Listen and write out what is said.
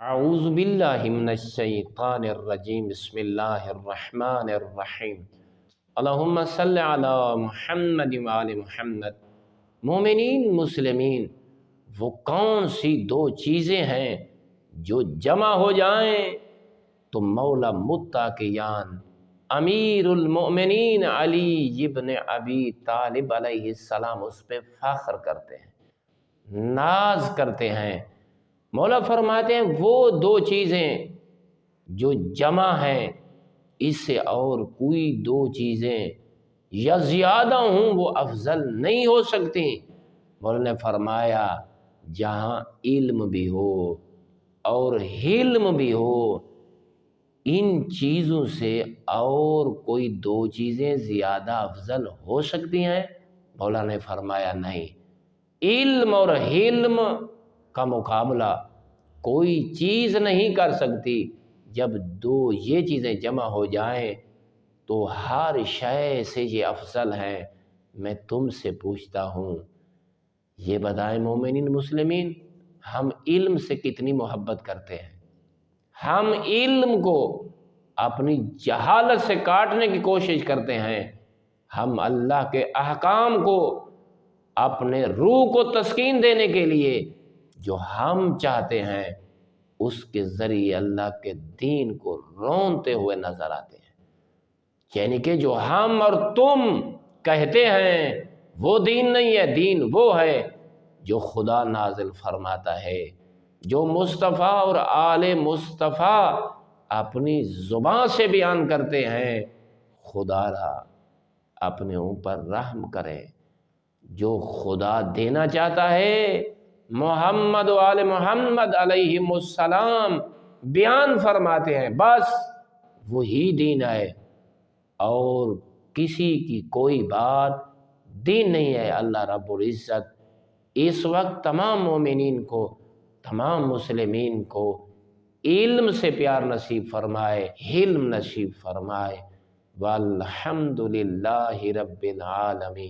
اعوذ باللہ من الشیطان الرجیم بسم اللہ الرحمن الرحیم اللہم صلی علی محمد وآل محمد۔ مومنین مسلمین، وہ کون سی دو چیزیں ہیں جو جمع ہو جائیں تو مولا متقیان امیر المؤمنین علی ابن ابی طالب علیہ السلام اس پہ فخر کرتے ہیں، ناز کرتے ہیں۔ مولا فرماتے ہیں وہ دو چیزیں جو جمع ہیں، اس سے اور کوئی دو چیزیں یا زیادہ ہوں وہ افضل نہیں ہو سکتی۔ مولا نے فرمایا جہاں علم بھی ہو اور حلم بھی ہو، ان چیزوں سے اور کوئی دو چیزیں زیادہ افضل ہو سکتی ہیں؟ مولا نے فرمایا نہیں، علم اور حلم کا مقابلہ کوئی چیز نہیں کر سکتی۔ جب دو یہ چیزیں جمع ہو جائیں تو ہر شے سے یہ افضل ہیں۔ میں تم سے پوچھتا ہوں، یہ بتائیں مومنین مسلمین، ہم علم سے کتنی محبت کرتے ہیں؟ ہم علم کو اپنی جہالت سے کاٹنے کی کوشش کرتے ہیں۔ ہم اللہ کے احکام کو اپنے روح کو تسکین دینے کے لیے جو ہم چاہتے ہیں اس کے ذریعے اللہ کے دین کو رونتے ہوئے نظر آتے ہیں۔ یعنی کہ جو ہم اور تم کہتے ہیں وہ دین نہیں ہے، دین وہ ہے جو خدا نازل فرماتا ہے، جو مصطفیٰ اور آل مصطفیٰ اپنی زبان سے بیان کرتے ہیں۔ خدا را اپنے اوپر رحم کرے، جو خدا دینا چاہتا ہے محمد و آل محمد علیہ السلام بیان فرماتے ہیں، بس وہی دین ہے اور کسی کی کوئی بات دین نہیں ہے۔ اللہ رب العزت اس وقت تمام مومنین کو، تمام مسلمین کو علم سے پیار نصیب فرمائے، حلم نصیب فرمائے۔ والحمد للہ رب العالمین۔